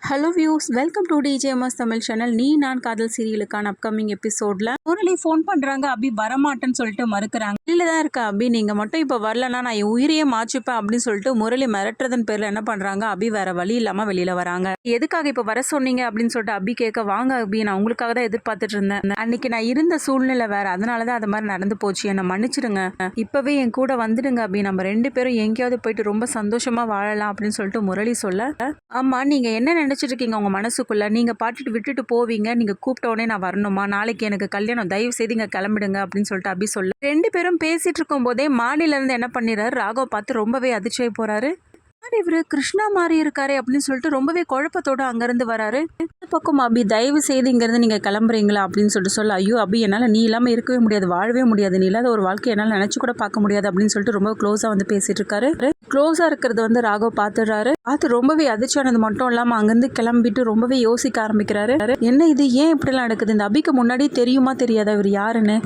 Hello views, welcome to TJMS Tamil channel. நீ நான் காதல் சீரியலுக்கான அப்கமிங் எபிசோட்ல முரளி ஃபோன் பண்றாங்க. அபி வரமாட்டேன்னு சொல்லிட்டு மறுக்கிறாங்க. இல்ல தான் இருக்கா அபி, நீங்க மட்டும் இப்போ வரலன்னா நான் என் உயிரையே மாச்சுப்பேன் அப்படின்னு சொல்லிட்டு முரளி மிரட்டுறதன் பேர்ல என்ன பண்றாங்க, அபி வேற வழி இல்லாம வெளியில வராங்க. எதுக்காக இப்போ வர சொன்னீங்க அப்படின்னு சொல்லிட்டு அபி கேட்க, வாங்க அபி, நான் உங்களுக்காக தான் எதிர்பார்த்துட்டு இருந்தேன். அன்னைக்கு நான் இருந்த சூழ்நிலை வேற, அதனாலதான் அது மாதிரி நடந்து போச்சு, என்னை மன்னிச்சிடுங்க. இப்பவே என் கூட வந்துடுங்க அபி, நம்ம ரெண்டு பேரும் எங்கேயாவது போயிட்டு ரொம்ப சந்தோஷமா வாழலாம் அப்படின்னு சொல்லிட்டு முரளி சொல்ல, ஆமா நீங்க என்ன நினைச்சிட்டு இருக்கீங்க உங்க மனசுக்குள்ள, நீங்க பாட்டுட்டு விட்டுட்டு போவீங்க, நீங்க கூப்பிட்ட உடனே நான் வரணுமா, நாளைக்கு எனக்கு கல்யாணம், தயவு செய்து இங்க கிளம்பிடுங்க அப்படின்னு சொல்லிட்டு அபி சொல்ல, ரெண்டு பேரும் பேசிட்டு இருக்கும் போதே மாடியில இருந்து என்ன பண்ணிடுறாரு, ராகவ் பார்த்து ரொம்பவே அதிர்ச்சியாகி போறாரு. இவரு கிருஷ்ணா மாறி இருக்காரு அப்படின்னு சொல்லிட்டு ரொம்பவே குழப்பத்தோட அங்கிருந்து வராரு. இந்த பக்கம் அபி, தயவு செய்து இங்கிருந்து நீங்க கிளம்புறீங்களா அப்படின்னு சொல்லிட்டு சொல்ல, ஐயோ அபி, என்னால நீ இல்லாம இருக்கவே முடியாது, வாழவே முடியாது, நீ இல்லாத ஒரு வாழ்க்கை என்னால நினைச்சு கூட பார்க்க முடியாது அப்படின்னு சொல்லிட்டு ரொம்ப க்ளோஸா வந்து பேசிட்டு இருக்காரு. க்ளோஸா இருக்கிறது வந்து ராகவ் பாத்துறாரு. பார்த்து ரொம்பவே அதிர்ச்சியானது மட்டும் இல்லாம அங்கிருந்து கிளம்பிட்டு ரொம்பவே யோசிக்க ஆரம்பிக்கிறாரு. என்ன இது, ஏன் இப்படி எல்லாம் நடக்குது, இந்த அபிக்கு முன்னாடி தெரியுமா தெரியாதா இவர் யாருன்னு,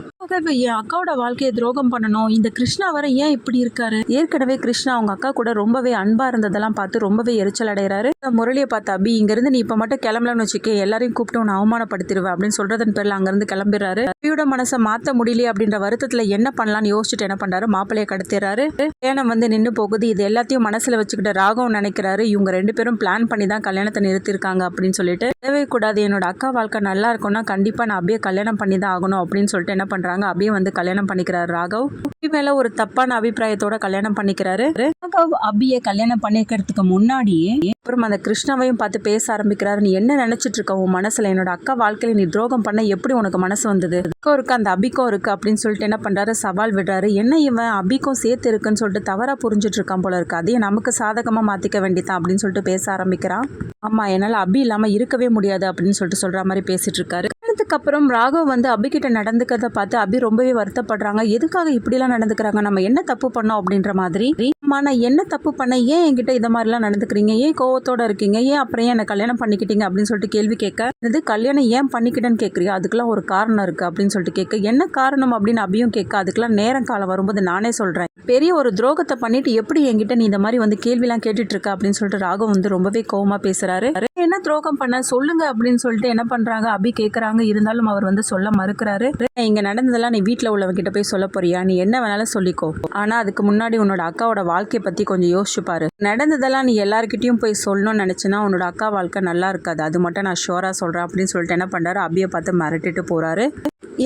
என் அக்காவோட வாழ்க்கையை துரோகம் பண்ணணும், இந்த கிருஷ்ணா வர ஏன் இப்படி இருக்காரு, ஏற்கனவே கிருஷ்ணா அவங்க அக்கா கூட ரொம்பவே அன்பா இருந்ததெல்லாம் பார்த்து ரொம்பவே எரிச்சல் அடைகிறாரு. முரளியை பார்த்து, அபி இங்க இருந்து நீ இப்ப மட்டும் கிளம்பலன்னு வச்சுக்கே, எல்லாரையும் கூப்பிட்டு உன்னை அவமானப்படுத்திடுவேன் அப்படின்னு சொல்றதன் பேர்ல அங்கிருந்து கிளம்பிடுறாரு. அபியோட மனசை மாத்த முடியலையே அப்படின்ற வருத்தத்துல என்ன பண்ணலாம்னு யோசிச்சுட்டு என்ன பண்றாரு, மாப்பிள்ளைய கடத்திடுறாரு. கல்யாணம் வந்து நின்று போகுது. இது எல்லாத்தையும் மனசுல வச்சுக்கிட்ட ராகவ் நினைக்கிறாரு, இவங்க ரெண்டு பேரும் பிளான் பண்ணி தான் கல்யாணத்தை நிறுத்திருக்காங்க அப்படின்னு சொல்லிட்டு, தேவை கூடாது, என்னோட அக்கா வாழ்க்கை நல்லா இருக்கும்னா கண்டிப்பா நான் அப்படியே கல்யாணம் பண்ணி தான் ஆகணும் அப்படின்னு சொல்லிட்டு என்ன பண்றாங்க, அப்படியே வந்து கல்யாணம் பண்ணிக்கிறாரு. ராகவ் அபி மேல ஒரு தப்பான அபிப்பிராயத்தோட கல்யாணம் பண்ணிக்கிறாரு. ராகவ் அபியை கல்யாணம் பண்ணிக்கிறதுக்கு முன்னாடியே அப்புறம் அந்த கிருஷ்ணாவையும் பார்த்து பேச ஆரம்பிக்கிறாரு. நீ என்ன நினைச்சிட்டு இருக்க உன் மனசுல, என்னோட அக்கா வாழ்க்கையில நீ துரோகம் பண்ண எப்படி உனக்கு மனசு வந்தது, அக்கா இருக்கு அந்த அபிக்கும் இருக்கு அப்படின்னு சொல்லிட்டு என்ன பண்றாரு, சவால் விடுறாரு. என்ன இவன் அபிக்கும் சேர்த்து இருக்குன்னு சொல்லிட்டு தவறா புரிஞ்சுட்டு இருக்கான் போல இருக்கு, அதையே நமக்கு சாதகமா மாத்திக்க வேண்டியதான் அப்படின்னு சொல்லிட்டு பேச ஆரம்பிக்கிறான். ஆமா என்னால அபி இல்லாம இருக்கவே முடியாது அப்படின்னு சொல்லிட்டு சொல்ற மாதிரி பேசிட்டு இருக்காரு. அதுக்கப்புறம் ராகவ் வந்து அபி கிட்ட நடந்துக்கிறத பார்த்து அபி ரொம்பவே வருத்தப்படுறாங்க. எதுக்காக இப்படிலாம் நடந்துக்கிறாங்க, நம்ம என்ன தப்பு பண்ணோம் அப்படின்ற மாதிரி. நான் என்ன தப்பு பண்ண, ஏன் என்கிட்ட இதை மாதிரிலாம் நடந்துக்கிறீங்க, ஏன் கோவத்தோட இருக்கீங்க, ஏன் அப்புறம் ஏன் என்ன கல்யாணம் பண்ணிக்கிட்டீங்க அப்படின்னு சொல்லிட்டு கேள்வி கேட்க, இது கல்யாணம் ஏன் பண்ணிக்கிட்டேன்னு கேட்குறியா, அதுக்கெல்லாம் ஒரு காரணம் இருக்கு அப்படின்னு சொல்லிட்டு கேட்க, என்ன காரணம் அப்படின்னு அபியும் கேட்க, அதுக்கெல்லாம் நேரம் காலம் வரும்போது நானே சொல்றேன், பெரிய ஒரு துரோகத்தை பண்ணிட்டு எப்படி என்கிட்ட நீ இந்த மாதிரி வந்து கேள்விலாம் கேட்டுட்டு இருக்க அப்படின்னு சொல்லிட்டு ராகவ் வந்து ரொம்பவே கோவமா பேசுறாரு. என்ன துரோகம் பண்ண சொல்லுங்க அப்படின்னு சொல்லிட்டு என்ன பண்றாங்க, அபி கேட்கறாங்க. இருந்தாலும் அவர் வந்து சொல்ல மறுக்கிறாரு. இங்க நடந்ததெல்லாம் நீ வீட்டுல உள்ளவங்க கிட்ட போய் சொல்ல போறியா, நீ என்ன வேணாலும் சொல்லிக்கோ, ஆனா அதுக்கு முன்னாடி உன்னோட அக்காவோட வாழ்க்கையை பத்தி கொஞ்சம் யோசிச்சு பாரு, நடந்ததெல்லாம் நீ எல்லார்கிட்டயும் போய் சொல்லணும்னு நினைச்சுன்னா உன்னோட அக்கா வாழ்க்கை நல்லா இருக்காது, அது மட்டும் நான் ஷோரா சொல்றேன் அப்படின்னு சொல்லிட்டு என்ன பண்றாரு, அபியை பார்த்து மிரட்டிட்டு போறாரு.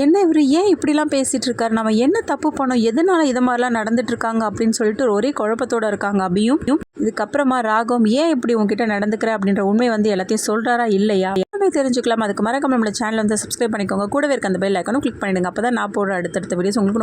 என்ன இவரு ஏன் இப்படிலாம் பேசிட்டு இருக்காரு, நம்ம என்ன தப்பு பண்ணோம், எதனால இது மாதிரிலாம் நடந்துட்டு இருக்காங்க அப்படின்னு சொல்லிட்டு ஒரே குழப்பத்தோட இருக்காங்க அபியும். இதுக்கப்புறமா ராகவ் ஏன் இப்படி உங்ககிட்ட நடந்துக்கிற அப்படின்ற உண்மை வந்து எல்லாத்தையும் சொல்றாரா இல்லையா தெரிஞ்சுக்கலாம். அதுக்கு மறக்காம நம்மளோட சேனல் வந்து சப்ஸ்கிரைப் பண்ணிக்கோங்க, கூடவே இருக்க அந்த பெல் ஐக்கானும் கிளிக் பண்ணிடுங்க, அப்பதான் நான் போடுற அடுத்தடுத்த வீடியோஸ் உங்களுக்கு